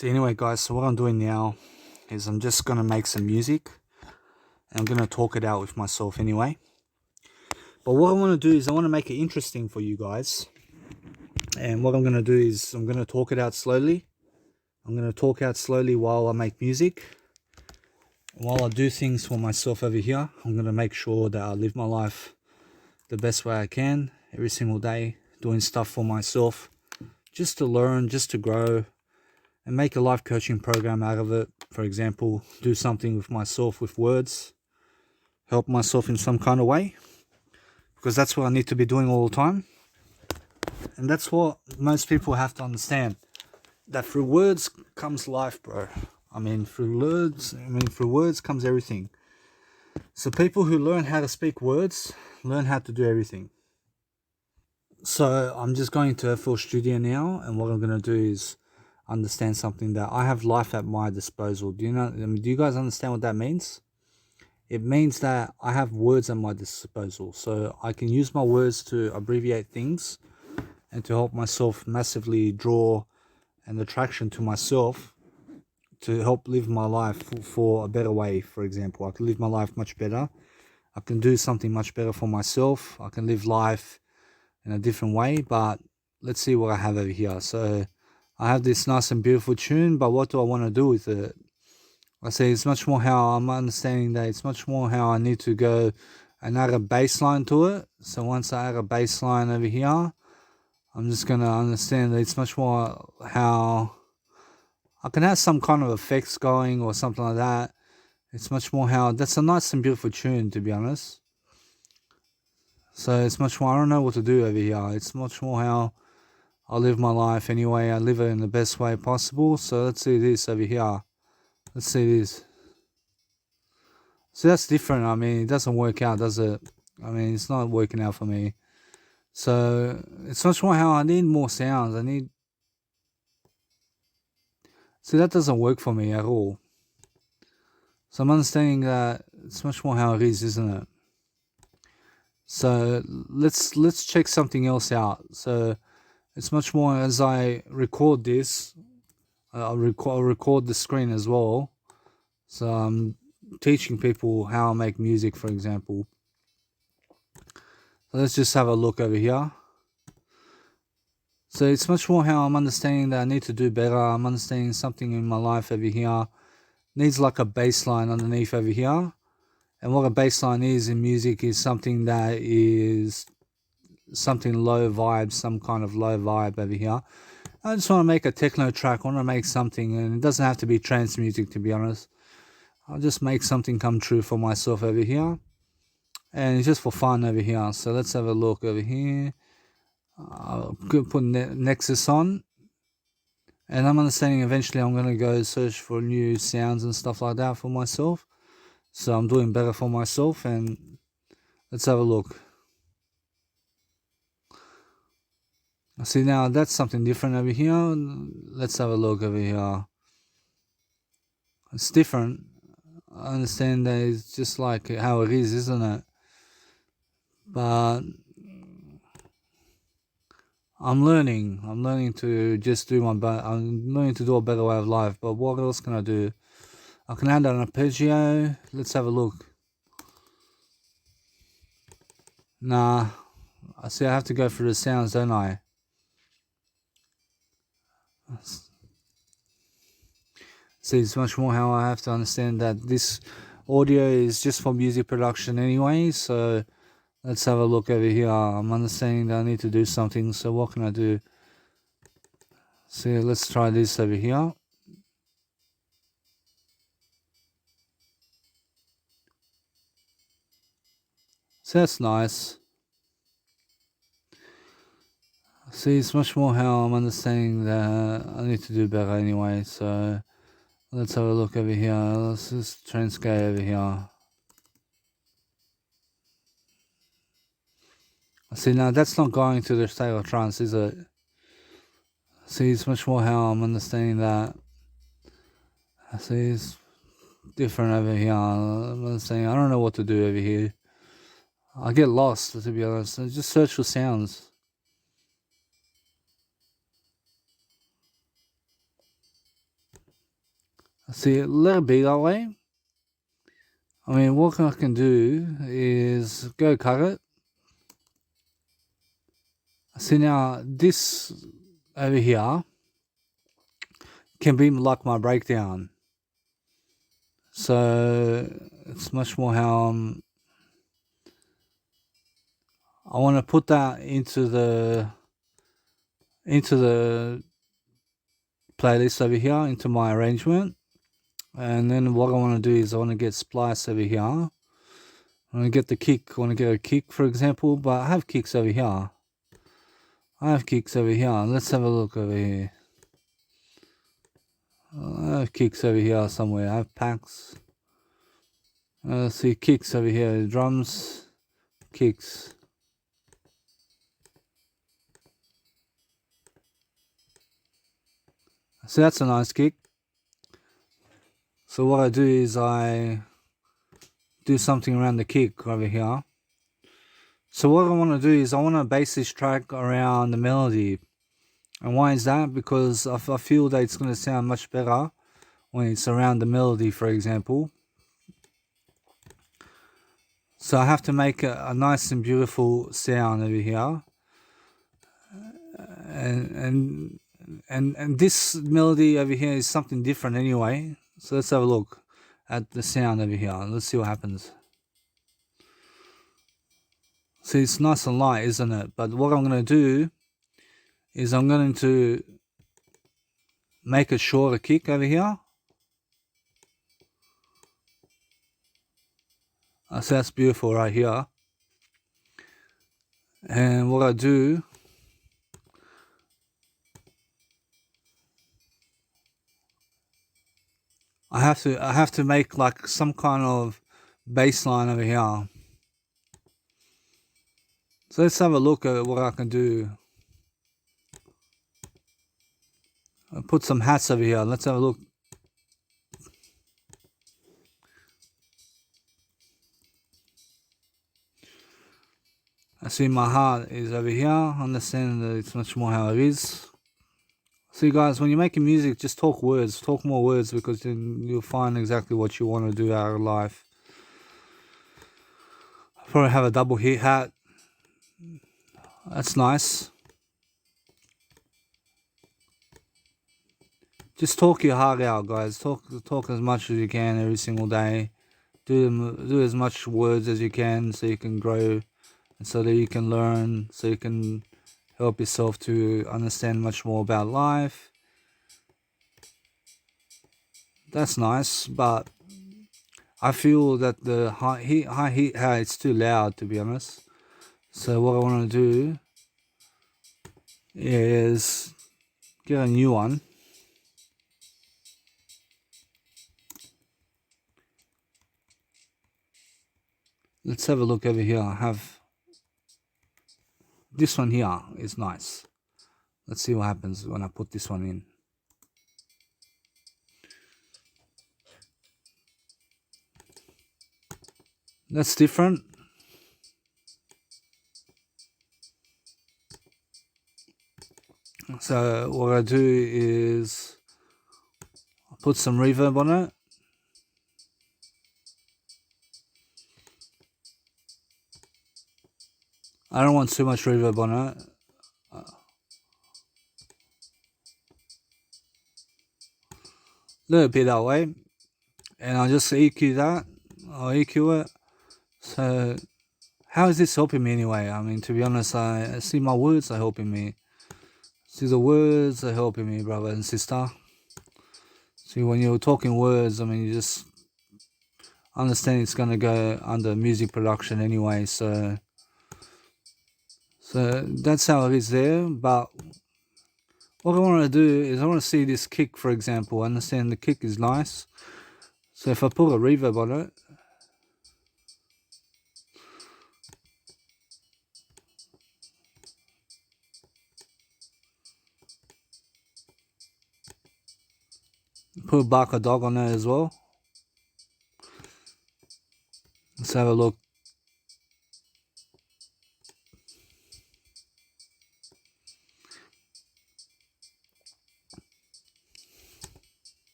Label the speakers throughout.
Speaker 1: So anyway guys, so what I'm doing now is I'm just going to make some music and I'm going to talk it out with myself anyway. But what I want to do is I want to make it interesting for you guys. And what I'm going to do is I'm going to talk it out slowly. I'm going to talk out slowly while I make music. And while I do things for myself over here, I'm going to make sure that I live my life the best way I can every single day, doing stuff for myself, just to learn, just to grow, and make a life coaching program out of it. For example, do something with myself with words, help myself in some kind of way, because that's what I need to be doing all the time. And that's what most people have to understand, that through words comes life, bro. Through words comes everything. So people who learn how to speak words learn how to do everything. So I'm just going to FL Studio now, and what I'm going to do is understand something, that I have life at my disposal. Do you guys understand what that means? It means that I have words at my disposal, so I can use my words to abbreviate things and to help myself massively draw an attraction to myself, to help live my life for a better way. For example, I can live my life much better. I can do something much better for myself. I can live life in a different way. But let's see what I have over here. So I have this nice and beautiful tune, but what do I want to do with it? I say it's much more how I'm understanding that it's much more how I need to go and add a bass line to it. So once I add a bass line over here, I'm just going to understand that it's much more how I can have some kind of effects going or something like that. It's much more how, that's a nice and beautiful tune, to be honest. So it's much more, I don't know what to do over here. It's much more how I live my life anyway. I live it in the best way possible. So let's see this over here. Let's see this. So that's different. I mean, it doesn't work out, does it? I mean, it's not working out for me. So it's much more how I need more sounds. See, that doesn't work for me at all. So I'm understanding that it's much more how it is, isn't it? So let's check something else out. So it's much more as I record this, I'll record the screen as well. So I'm teaching people how I make music, for example. So let's just have a look over here. So it's much more how I'm understanding that I need to do better. I'm understanding something in my life over here needs like a bass line underneath over here. And what a bass line is in music is something that is something low vibe, some kind of low vibe over here. I just want to make a techno track. I want to make something, and it doesn't have to be trance music, to be honest. I'll just make something come true for myself over here. And it's just for fun over here. So let's have a look over here. I'll put Nexus on. And I'm understanding eventually I'm going to go search for new sounds and stuff like that for myself. So I'm doing better for myself, and let's have a look. See, now that's something different over here. Let's have a look over here. It's different. I understand that it's just like how it is, isn't it? But I'm learning to just do I'm learning to do a better way of life. But what else can I do? I can add an arpeggio. Let's have a look. Nah, I see I have to go through the sounds, don't I? See, it's much more how I have to understand that this audio is just for music production anyway. So let's have a look over here. I'm understanding that I need to do something. So what can I do? See, let's try this over here. So that's nice. See, it's much more how I'm understanding that I need to do better anyway. So let's have a look over here. Let's just transcode over here. See, now that's not going to the state of trance, is it? See, it's much more how I'm understanding that. See, it's different over here. I'm understanding. I don't know what to do over here. I get lost, to be honest. I just search for sounds. See, let it be that way. I mean, what I can do is go cut it. See, now this over here can be like my breakdown. So it's much more how I want to put that into the playlist over here, into my arrangement. And then what I want to do is I want to get splice over here. I want to get the kick. I want to get a kick, for example, but I have kicks over here. Let's have a look over here. I have kicks over here somewhere. I have packs. Let's see, kicks over here. Drums, kicks. So that's a nice kick. So what I do is I do something around the kick over here. So what I want to do is I want to base this track around the melody. And why is that? Because I feel that it's going to sound much better when it's around the melody, for example. So I have to make a nice and beautiful sound over here. And this melody over here is something different anyway. So let's have a look at the sound over here. Let's see what happens. See, it's nice and light, isn't it? But what I'm going to do is I'm going to make a shorter kick over here. So that's beautiful right here. And what I do, I have to make like some kind of bass line over here. So let's have a look at what I can do. I'll put some hats over here. Let's have a look. I see my heart is over here. Understand that it's much more how it is. See guys, when you're making music, just talk words. Talk more words, because then you'll find exactly what you want to do out of life. I'll probably have a double hit hat. That's nice. Just talk your heart out, guys. Talk as much as you can every single day. Do as much words as you can, so you can grow, and so that you can learn, so you can help yourself to understand much more about life. That's nice, but I feel that the high heat it's too loud, to be honest. So what I want to do is get a new one. Let's have a look over here. I have this one here is nice. Let's see what happens when I put this one in. That's different. So what I do is I put some reverb on it. I don't want too much reverb on it. Little bit that way. And I'll just EQ that. I'll EQ it. So how is this helping me anyway? I mean, to be honest, I see my words are helping me. See, the words are helping me, brother and sister. See, when you're talking words, I mean, you just understand it's going to go under music production anyway. So that's how it is there. But what I want to do is I want to see this kick, for example. I understand the kick is nice. So if I put a reverb on it, put a Barker Dog on there as well. Let's have a look.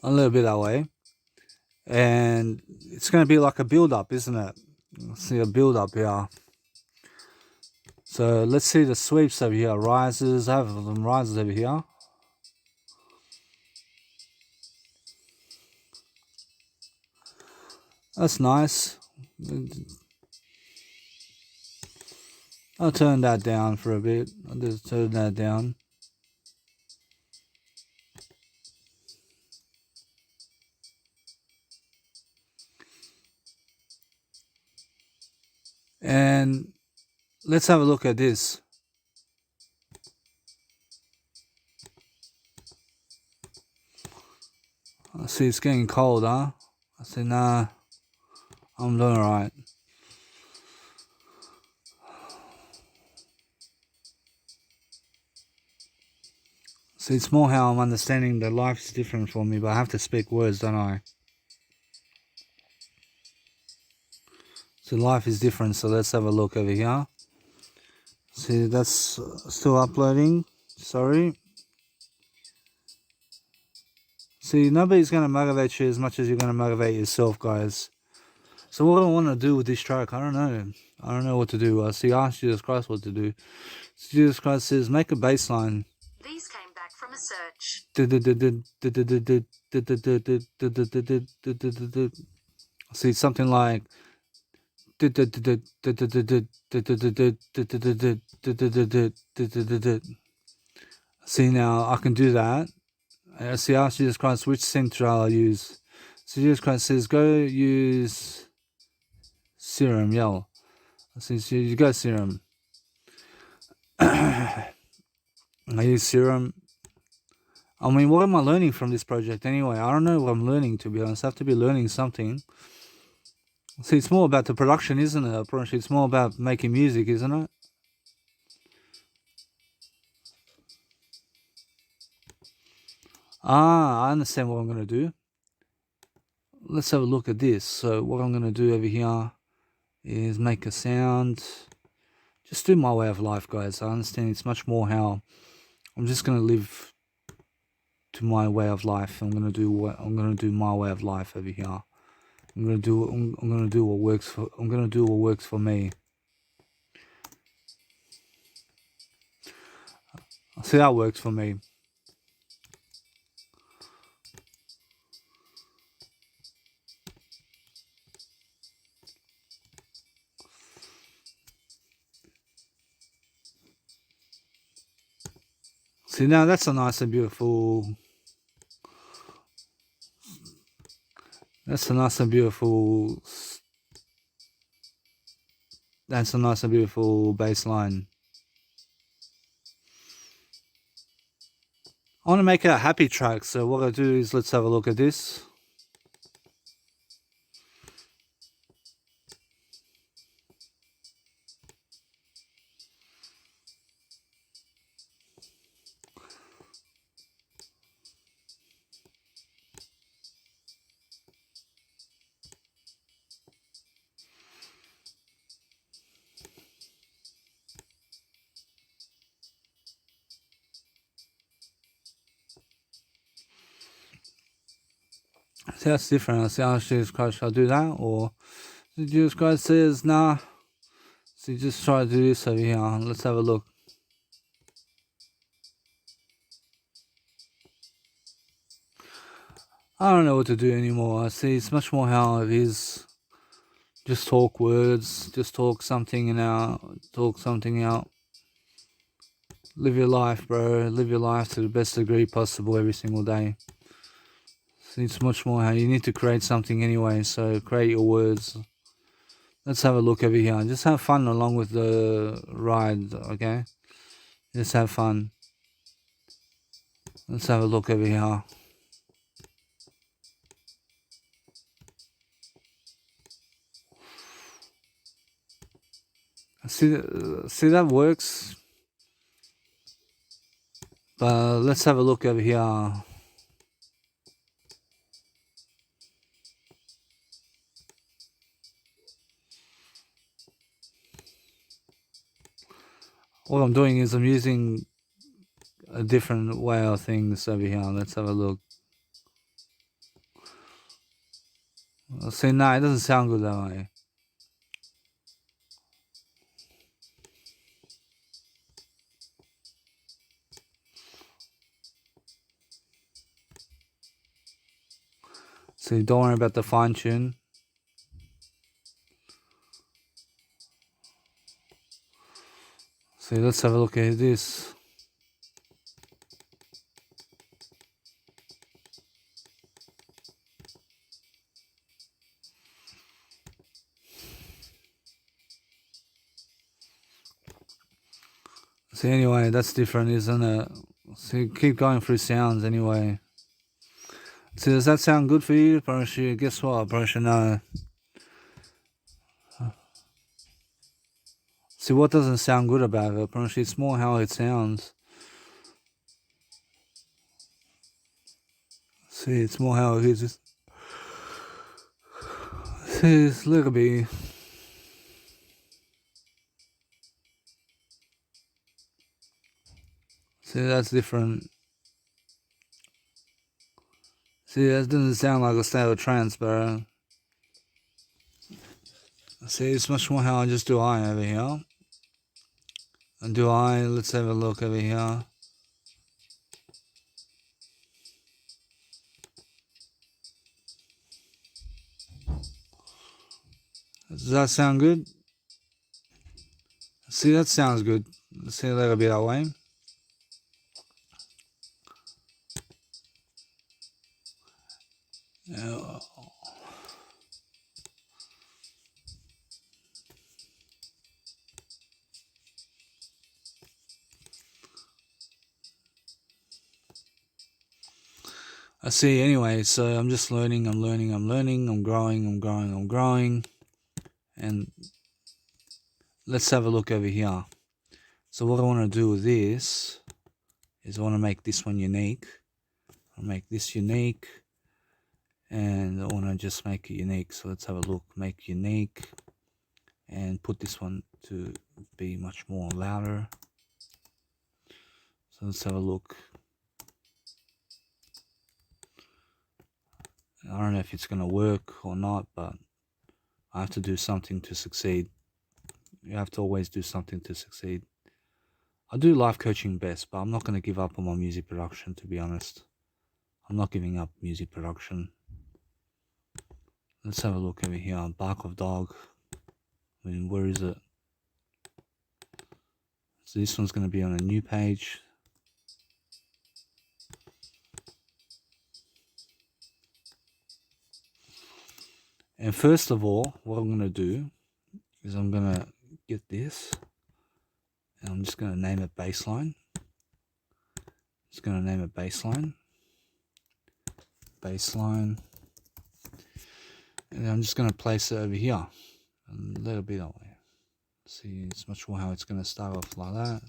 Speaker 1: a little bit that way. And it's going to be like a build-up, isn't it? See a build-up here. So let's see the sweeps over here. Rises, I have them rises over here. That's nice. I'll turn that down for a bit. I'll just turn that down. And let's have a look at this. I see it's getting cold, huh? I said, nah, I'm doing alright. See, it's more how I'm understanding that life is different for me, but I have to speak words, don't I? So life is different, so let's have a look over here. See, that's still uploading. Sorry. See, nobody's going to motivate you as much as you're going to motivate yourself, guys. So what do I want to do with this track? I don't know. I don't know what to do. See, I asked Jesus Christ what to do. Jesus Christ says, make a bass line.
Speaker 2: These came back from a search.
Speaker 1: See, something like... See, now I can do that. See, I asked Jesus Christ which synth shall I use. So Jesus Christ says, go use Serum, yell. So you go Serum. I use Serum. I mean, what am I learning from this project anyway? I don't know what I'm learning, to be honest. I have to be learning something. See, it's more about the production, isn't it? It's more about making music, isn't it? I understand what I'm going to do. Let's have a look at this. So what I'm going to do over here is make a sound. Just do my way of life, guys. I understand it's much more how I'm just going to live to my way of life. I'm going to do my way of life over here. I'm going to do what works for me. See how it works for me. See, now that's a nice and beautiful... That's a nice and beautiful bass line. I want to make it a happy track, so what I do is let's have a look at this. See, that's different. I see how Jesus Christ shall do that, or Jesus Christ says, nah. So you just try to do this over here. Let's have a look. I don't know what to do anymore. I see it's much more how it is. Just talk words. Just talk something out. Live your life, bro. Live your life to the best degree possible every single day. So it's much more how you need to create something anyway. So create your words. Let's have a look over here. Just have fun along with the ride, okay? Just have fun. Let's have a look over here. See that works. But let's have a look over here. What I'm doing is I'm using a different way of things over here. Let's have a look. See, no, it doesn't sound good that way. See, don't worry about the fine tune. See, let's have a look at this. See, anyway, that's different, isn't it? See, keep going through sounds anyway. See, does that sound good for you, Parachute? Guess what, Parachute? No. See, what doesn't sound good about it, Parachute? It's more how it sounds. See, it's more how it is. See, it's a little bit. See, that's different. See, that doesn't sound like a state of trance, bro. See, it's much more how I just do I over here. And do I, let's have a look over here. Does that sound good? See, that sounds good. Let's see a little bit that way. I see, anyway, so I'm just learning, I'm growing. And let's have a look over here. So what I want to do with this is I want to make this one unique. I'll make this unique. And I want to just make it unique. So let's have a look, make unique. And put this one to be much more louder. So let's have a look. I don't know if it's going to work or not, but I have to do something to succeed. You have to always do something to succeed. I do life coaching best, but I'm not going to give up on my music production, to be honest. I'm not giving up music production. Let's have a look over here. Bark of Dog. I mean, where is it? So this one's going to be on a new page. And first of all, what I'm going to do is I'm going to get this. And I'm just going to name it Bassline. Just going to name it Bassline. Bassline. And I'm just going to place it over here. A little bit that way. See, it's much more how it's going to start off like that.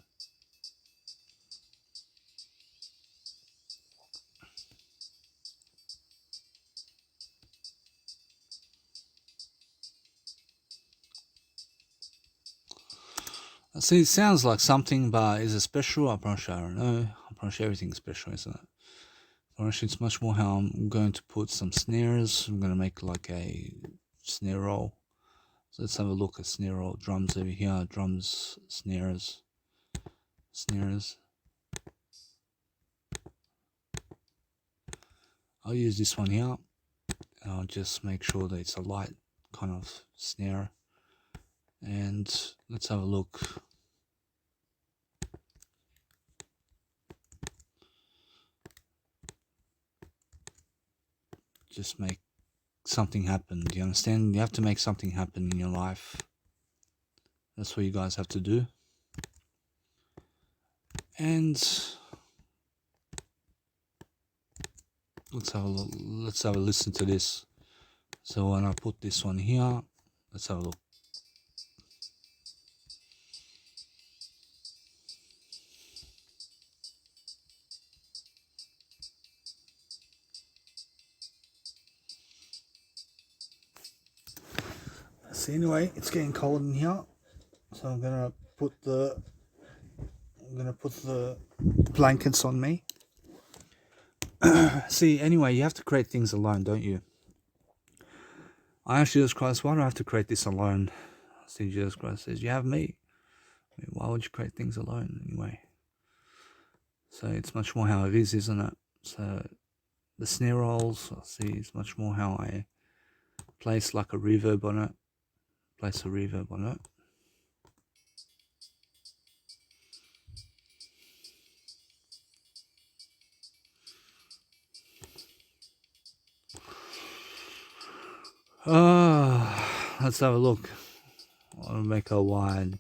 Speaker 1: See, it sounds like something, but is it special? I'm pretty sure I don't know. I'm pretty sure everything's special, isn't it? Actually, it's much more how I'm going to put some snares. I'm going to make like a snare roll. So let's have a look at snare roll. Drums over here. Drums, snares. I'll use this one here. And I'll just make sure that it's a light kind of snare. And let's have a look. Just make something happen. Do you understand? You have to make something happen in your life. That's what you guys have to do. And let's have a look. Let's have a listen to this. So when I put this one here, let's have a look. So anyway, it's getting cold in here, so I'm gonna put the blankets on me. See, anyway, you have to create things alone, don't you? I asked Jesus Christ, why do I have to create this alone? See, Jesus Christ says, you have me. I mean, why would you create things alone anyway? So it's much more how it is, isn't it? So the snare rolls, I see, it's much more how I place like a reverb on it. Place a reverb on it. Let's have a look. I'll make a wide.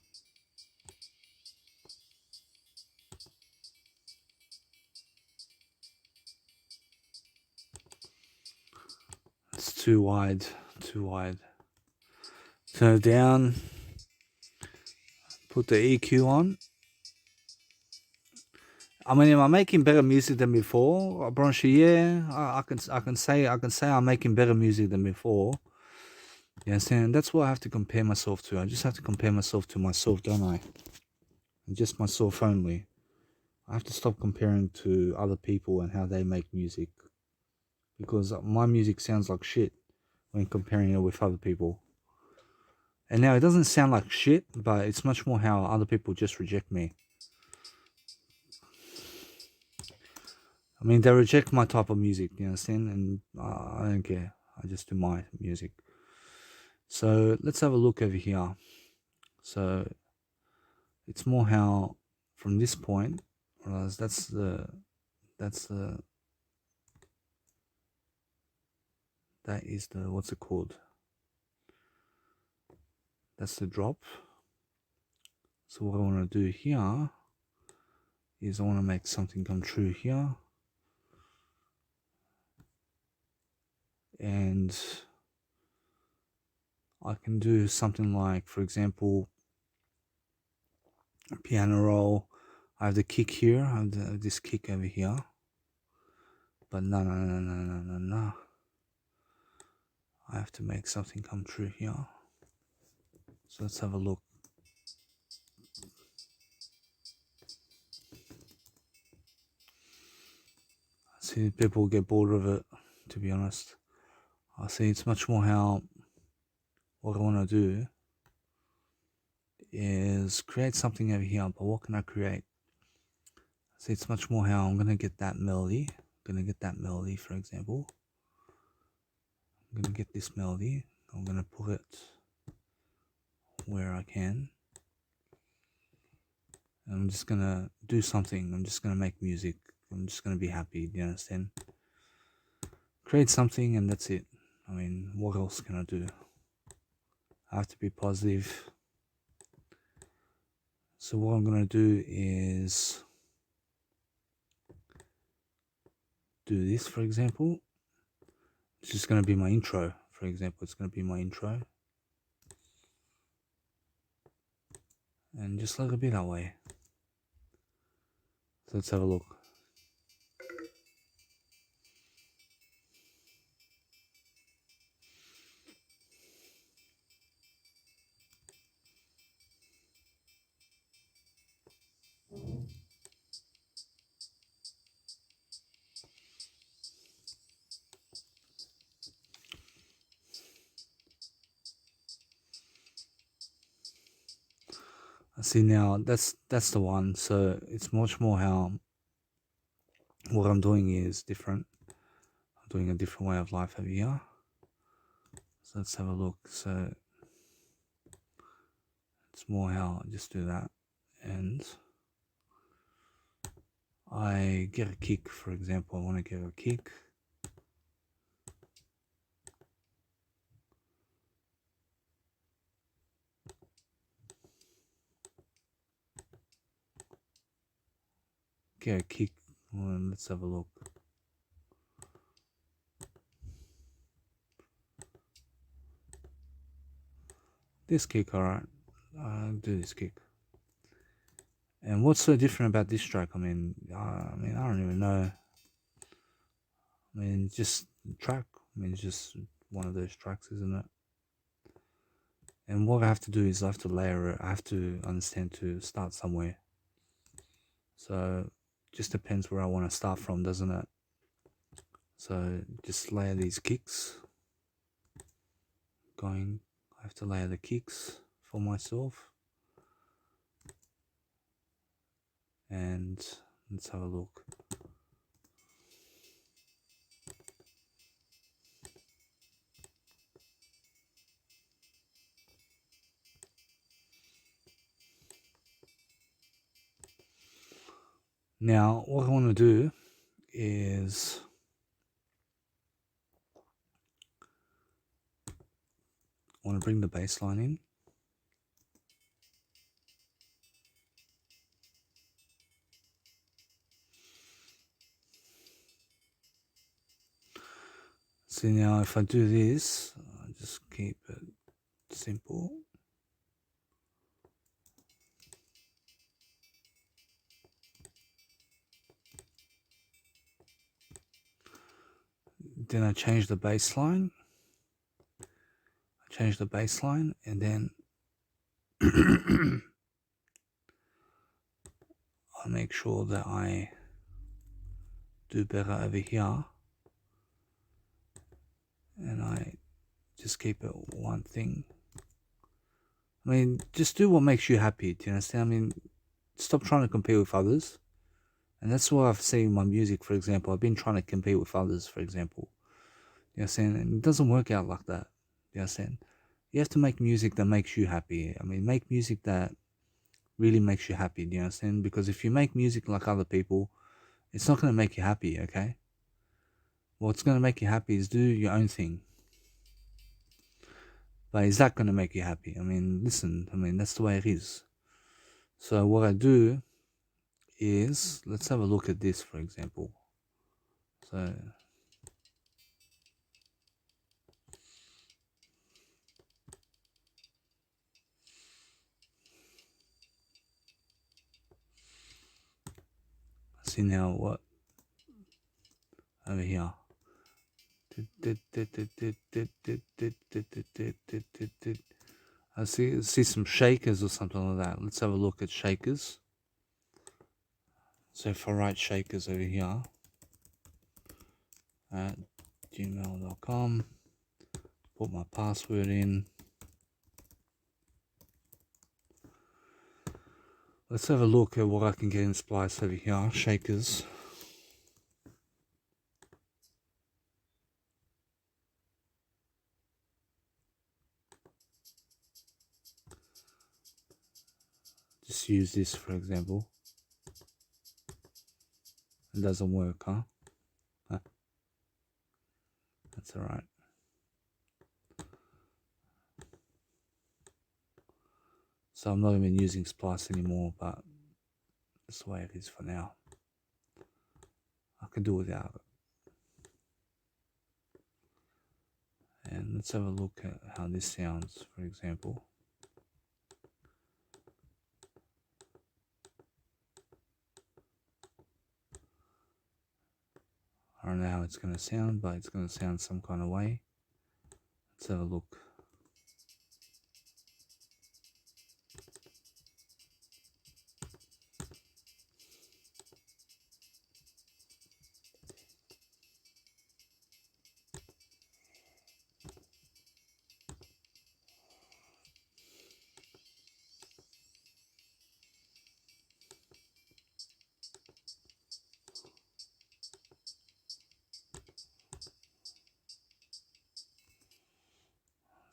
Speaker 1: It's too wide, too wide. Turn it down. Put the EQ on. I mean, am I making better music than before? Bronchi, yeah, I can say I'm making better music than before. You understand? That's what I have to compare myself to. I just have to compare myself to myself, don't I? And just myself only. I have to stop comparing to other people and how they make music, because my music sounds like shit when comparing it with other people. And now it doesn't sound like shit, but it's much more how other people just reject me. I mean, they reject my type of music, you understand? And I don't care. I just do my music. So let's have a look over here. So it's more how from this point, whereas that's the that is the, what's it called? That's the drop. So what I want to do here is I want to make something come true here. And I can do something like, for example, a piano roll. I have the kick here. I have this kick over here. But no. I have to make something come true here. So let's have a look. I see people get bored of it, to be honest. I see it's much more how what I want to do is create something over here. But what can I create? See, it's much more how I'm going to get that melody. I'm going to get that melody, for example. I'm going to get this melody. I'm going to put it where I can. And I'm just going to do something. I'm just going to make music. I'm just going to be happy. Do you understand? Create something and that's it. I mean, what else can I do? I have to be positive. So what I'm going to do is do this, for example. It's just going to be my intro. For example, it's going to be my intro. And just let it be that way. So let's have a look. I see now, that's the one. So it's much more how what I'm doing is different. I'm doing a different way of life over here. So let's have a look. So it's more how I just do that. And I get a kick, for example. I want to get a kick. Get a kick. Well, let's have a look. This kick, alright. I'll do this kick. And what's so different about this track? I mean, I don't even know. I mean, just track. I mean, it's just one of those tracks, isn't it? And what I have to do is I have to layer it. I have to understand to start somewhere. So just depends where I want to start from, doesn't it? So just layer these kicks. I have to layer the kicks for myself. And let's have a look. Now, what I want to do is I want to bring the bass line in. See, now if I do this, I'll just keep it simple. Then I change the bass line. And then I make sure that I do better over here. And I just keep it one thing. I mean, just do what makes you happy. Do you understand? I mean, stop trying to compete with others. And that's what I've seen in my music, for example. I've been trying to compete with others, for example. You know what I'm saying? And it doesn't work out like that. You know what I'm saying? You have to make music that makes you happy. I mean, make music that really makes you happy. Do you understand? Because if you make music like other people, it's not going to make you happy, okay? What's going to make you happy is do your own thing. But is that going to make you happy? I mean, listen, I mean, that's the way it is. So what I do is, let's have a look at this, for example. So see now what over here. I see some shakers or something like that. Let's have a look at shakers. So if I write shakers over here at gmail.com, put my password in. Let's have a look at what I can get in Splice over here. Shakers. Just use this for example. It doesn't work, huh? That's alright. So I'm not even using Splice anymore, but that's the way it is for now. I can do without it. And let's have a look at how this sounds, for example. I don't know how it's going to sound, but it's going to sound some kind of way. Let's have a look.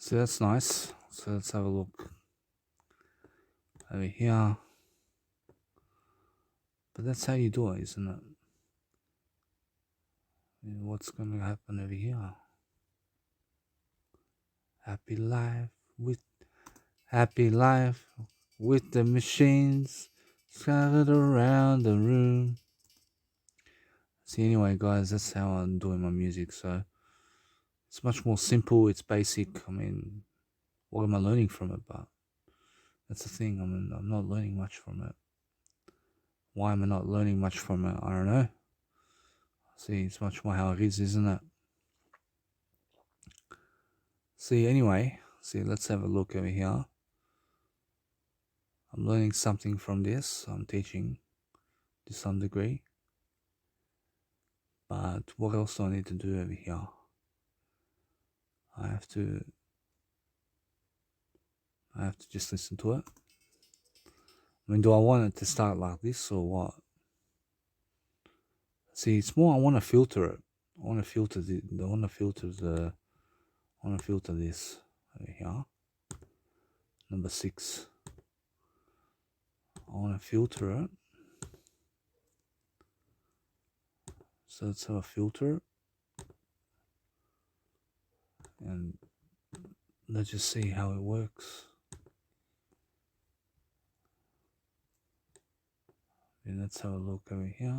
Speaker 1: So that's nice. So let's have a look over here. But that's how you do it, isn't it? What's going to happen over here? Happy life with the machines scattered around the room. See, anyway, guys, that's how I'm doing my music. So it's much more simple. It's basic. I mean, what am I learning from it? But that's the thing. I mean, I'm not learning much from it. Why am I not learning much from it? I don't know. See, it's much more how it is, isn't it? See, anyway, let's have a look over here. I'm learning something from this. I'm teaching to some degree. But what else do I need to do over here? I have to I have to just listen to it. I mean, do I want it to start like this or what? See, it's more I want to filter it. I want to filter this over here. Number 6. I want to filter it. So let's have a filter. And let's just see how it works. And let's have a look over here.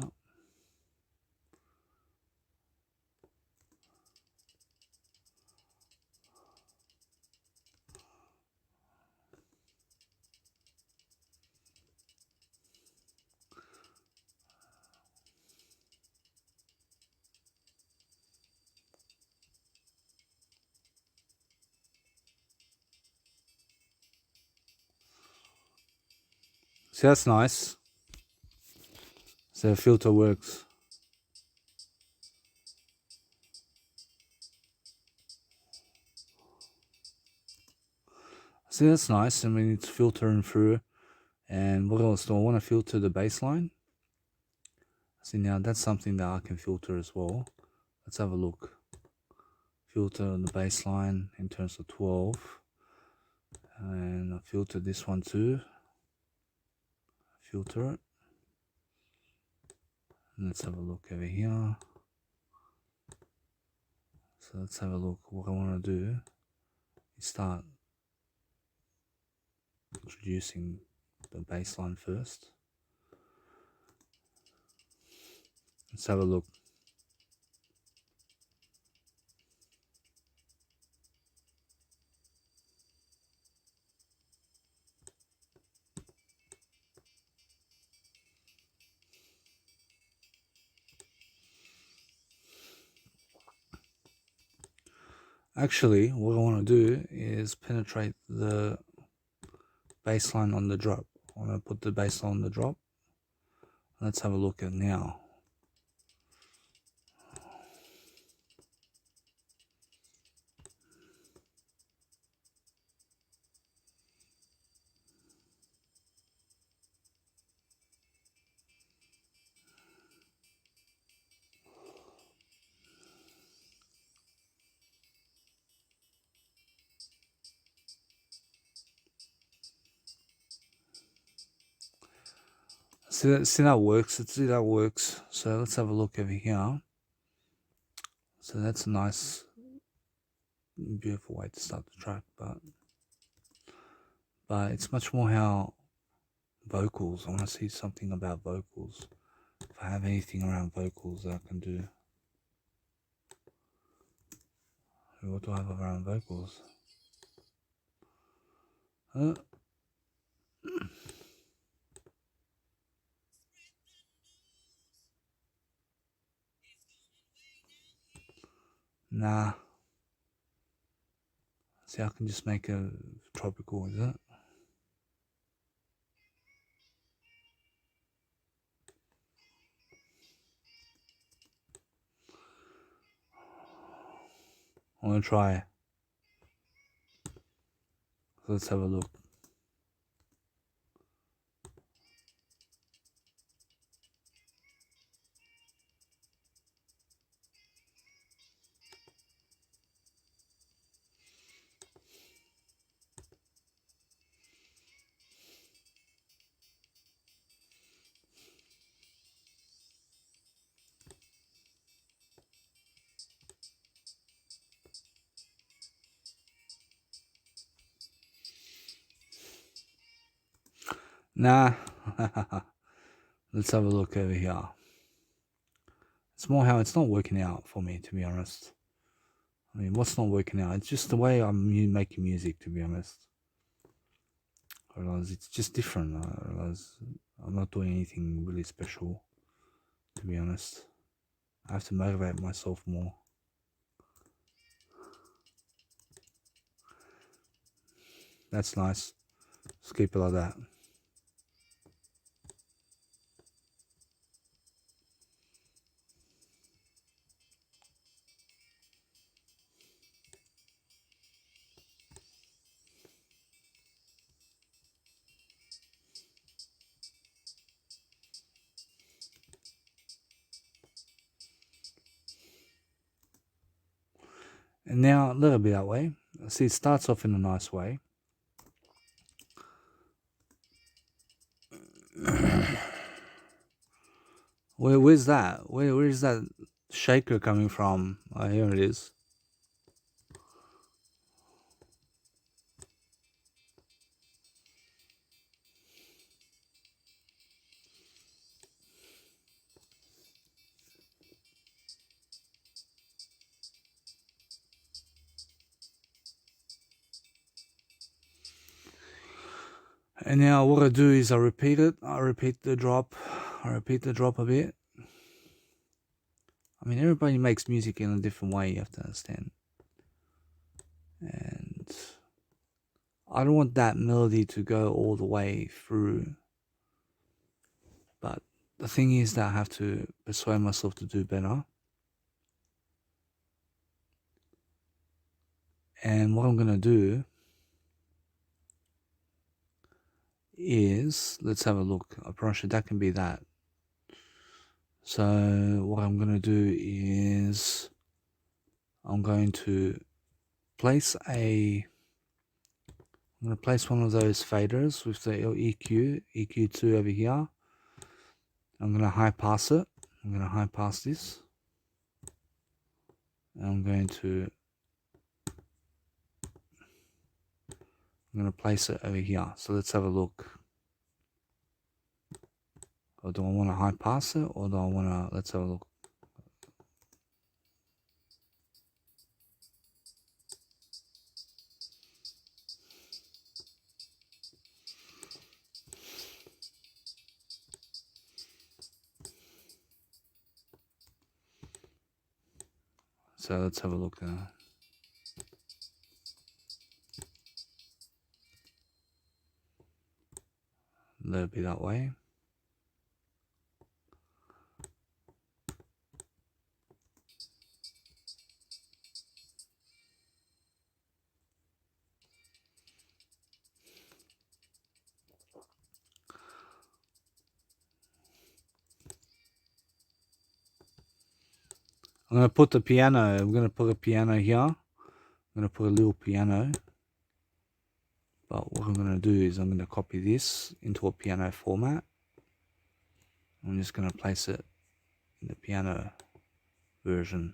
Speaker 1: See, that's nice. So the filter works. See, that's nice. I mean, it's filtering through. And what else? Do I want to filter the baseline? See, now that's something that I can filter as well. Let's have a look. Filter the baseline in terms of 12. And I filter this one too. Filter it. And let's have a look over here. So let's have a look. What I want to do is start introducing the baseline first. Let's have a look. Actually, what I want to do is penetrate the baseline on the drop. I want to put the baseline on the drop. Let's have a look at now. See that works. See that works. So let's have a look over here. So that's a nice, beautiful way to start the track, but it's much more how vocals. I want to see something about vocals. If I have anything around vocals that I can do. What do I have around vocals? Nah. See, I can just make a tropical, is it? I'm gonna try it. So let's have a look. Nah. Let's have a look over here. It's more how it's not working out for me, to be honest. I mean, what's not working out? It's just the way I'm making music, to be honest. I realize it's just different. I realize I'm not doing anything really special, to be honest. I have to motivate myself more. That's nice. Let's keep it like that. And now let it be that way. See, it starts off in a nice way. Where's that? Where is that shaker coming from? Oh, here it is. And now what I do is I repeat it. I repeat the drop. I repeat the drop a bit. I mean, everybody makes music in a different way, you have to understand. And I don't want that melody to go all the way through. But the thing is that I have to persuade myself to do better. And what I'm going to do is, let's have a look. I promise you that can be that. So what I'm going to do is I'm going to place one of those faders with the EQ2 over here. I'm going to high pass it. I'm going to high pass this. And I'm going to place it over here. So let's have a look. Or do I want to high pass it, or do I want to, let's have a look. So let's have a look there. Let it be that way. I'm going to put the piano, I'm going to put a piano here. I'm going to put a little piano. But what I'm going to do is I'm going to copy this into a piano format. I'm just going to place it in the piano version.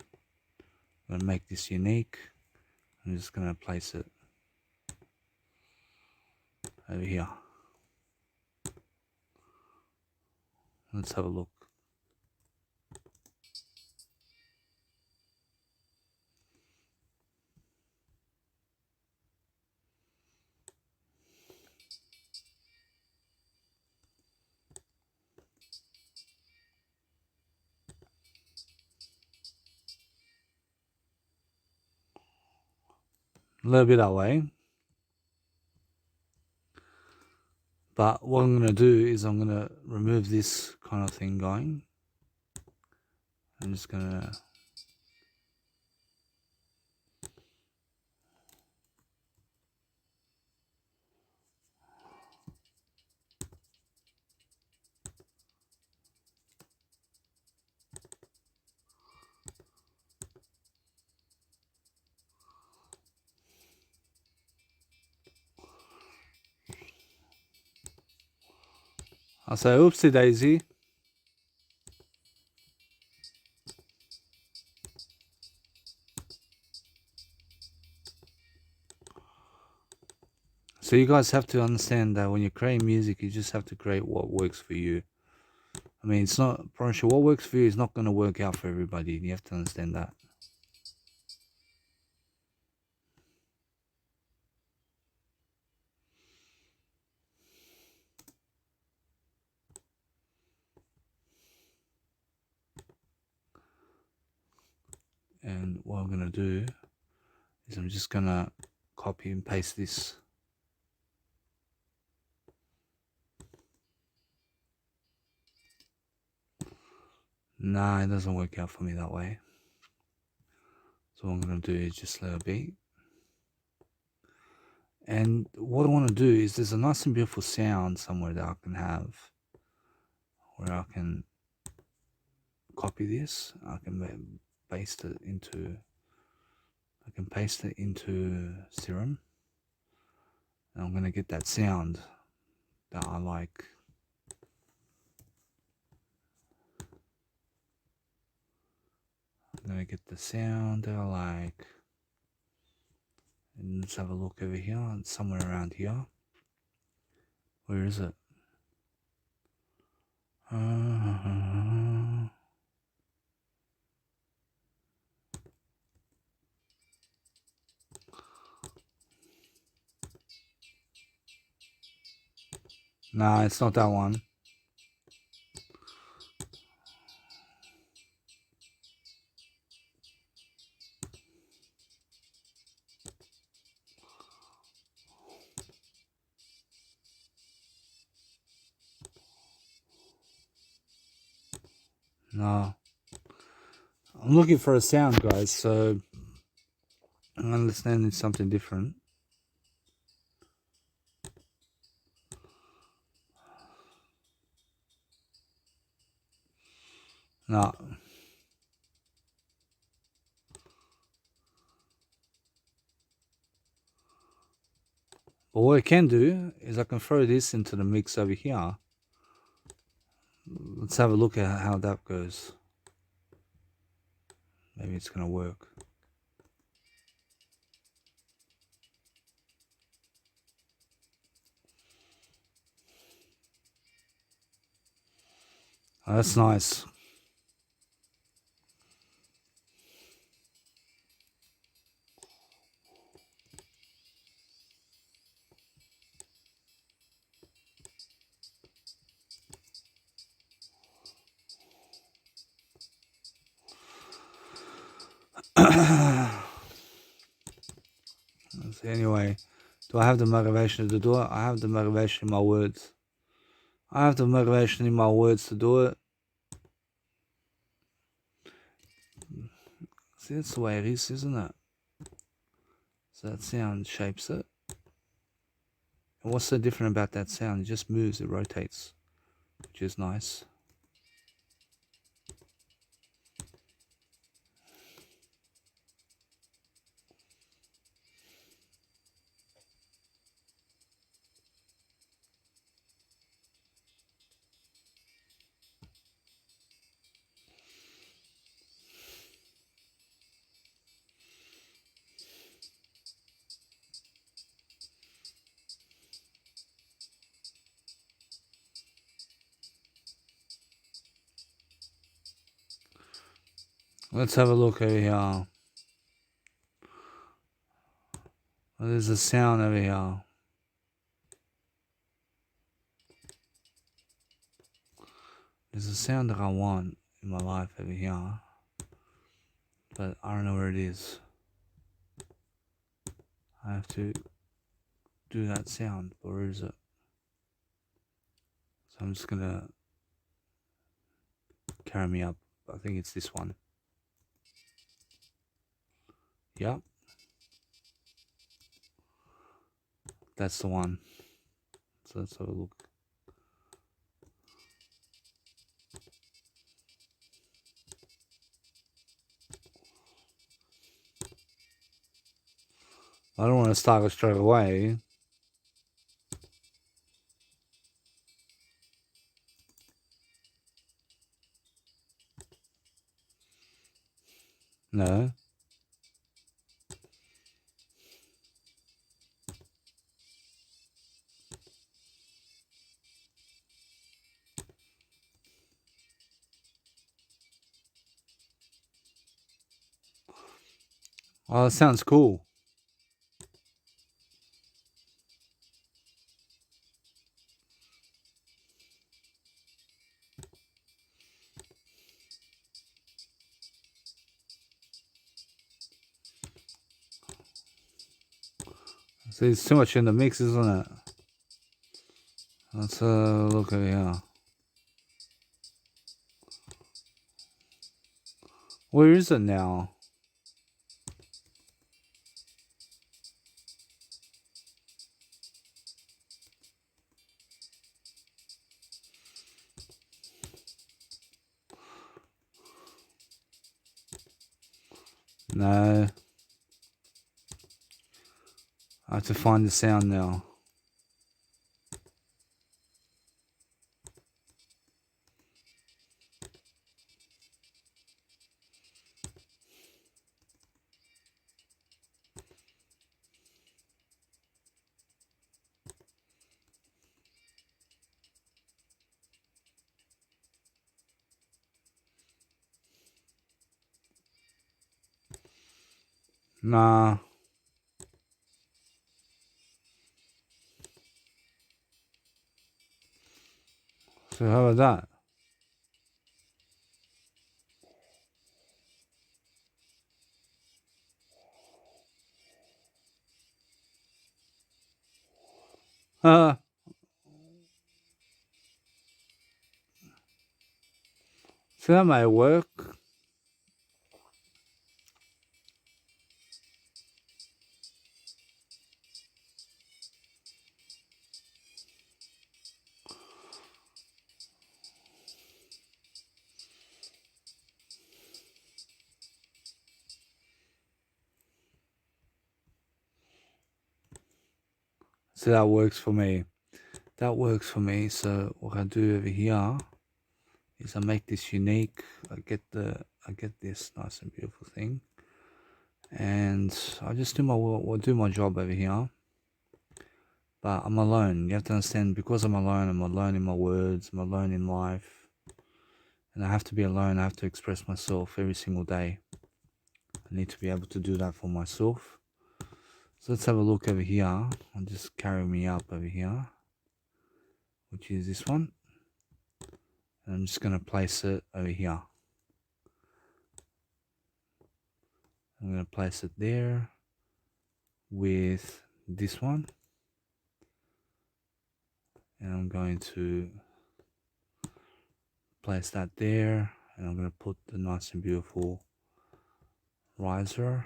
Speaker 1: I'm going to make this unique. I'm just going to place it over here. Let's have a look. A little bit that way. But what I'm going to do is I'm going to remove this kind of thing going. I'm just going to I'll say oopsie daisy. So you guys have to understand that when you're creating music, you just have to create what works for you. I mean, it's not, promise you, what works for you is not going to work out for everybody. You have to understand that. And what I'm going to do is I'm just going to copy and paste this. Nah, it doesn't work out for me that way. So what I'm going to do is just let it be. And what I want to do is there's a nice and beautiful sound somewhere that I can have where I can copy this. I can paste it into I can paste it into Serum. And I'm going to get that sound that I like. I'm going to get the sound that I like. And let's have a look over here. It's somewhere around here. Where is it? Nah, it's not that one. No. I'm looking for a sound, guys, so I understand it's something different. No. But what I can do is I can throw this into the mix over here. Let's have a look at how that goes. Maybe it's going to work. Oh, that's nice. So anyway, do I have the motivation to do it? I have the motivation in my words. I have the motivation in my words to do it. See, that's the way it is, isn't it? So that sound shapes it. And what's so different about that sound? It just moves, it rotates, which is nice. Let's have a look over here. Well, there's a sound over here. There's a sound that I want in my life over here, but I don't know where it is. I have to do that sound, but where is it? So I'm just gonna carry me up. I think it's this one. Yep. That's the one. So let's have a look. I don't want to start it straight away. No. Oh, it sounds cool. See, it's too much in the mix, isn't it? Let's look over here. Where is it now? No. have to find the sound now. Nah. So how about that? So that might work. So that works for me. That works for me. So what I do over here is I make this unique. I get this nice and beautiful thing, and I just do my job over here. But I'm alone. You have to understand, because I'm alone in my words, I'm alone in life, and I have to be alone. I have to express myself every single day. I need to be able to do that for myself. So let's have a look over here. I'll just carry me up over here, which is this one. And I'm just going to place it over here. I'm going to place it there with this one. And I'm going to place that there. And I'm going to put the nice and beautiful riser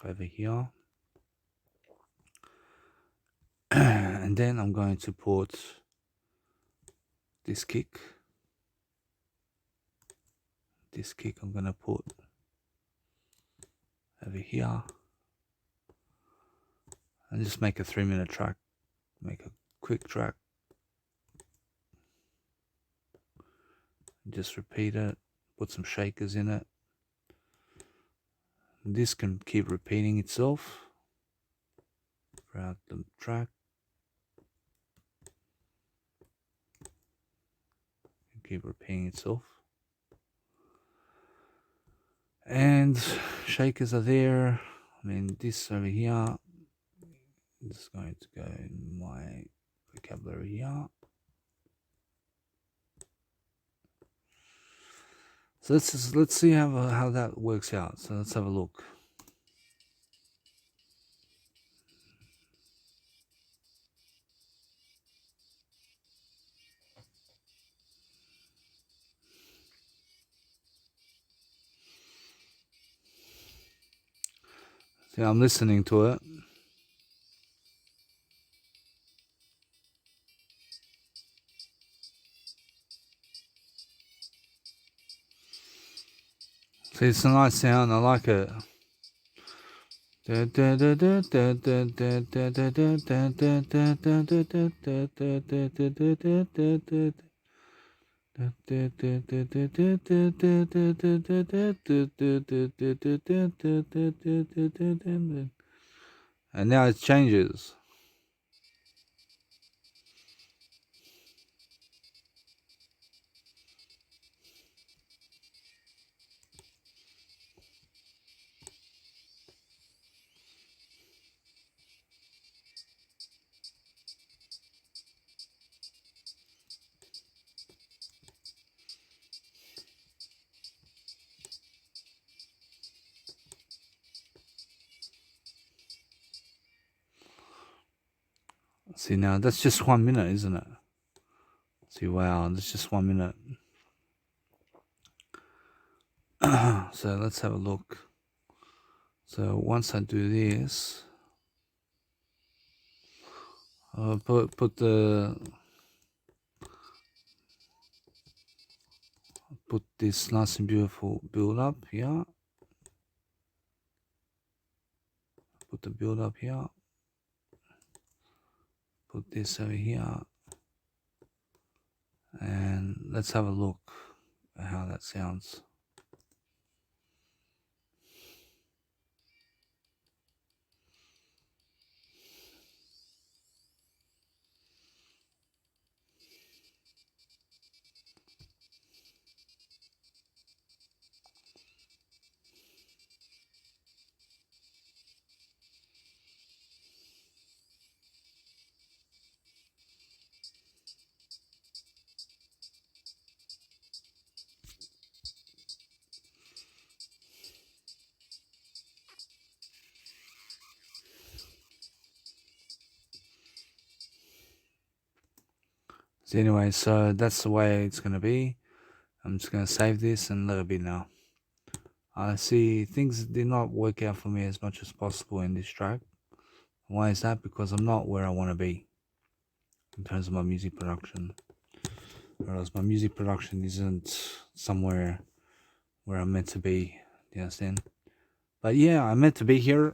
Speaker 1: over here. And then I'm going to put this kick. This kick I'm going to put over here. And just make a 3-minute track. Make a quick track. Just repeat it. Put some shakers in it. This can keep repeating itself throughout the track. Keep repeating itself. And shakers are there. I mean, this over here. This is going to go in my vocabulary here. So let's see how that works out. So let's have a look. See, I'm listening to it. See, it's a nice sound. I like it. And now it changes. See, now that's just 1 minute, isn't it? See, wow, that's just 1 minute. So let's have a look. So once I do this, I'll put this nice and beautiful build up here. Put the build up here. put this over here, and let's have a look at how that sounds. So anyway, so that's the way it's going to be. I'm just going to save this and let it be now. I see things did not work out for me as much as possible in this track. Why is that? Because I'm not where I want to be in terms of my music production. Or else my music production isn't somewhere where I'm meant to be. Do you understand? But yeah, I'm meant to be here.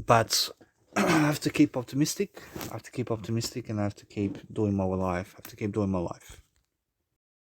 Speaker 1: But I have to keep optimistic. I have to keep optimistic, and I have to keep doing my life. I have to keep doing my life.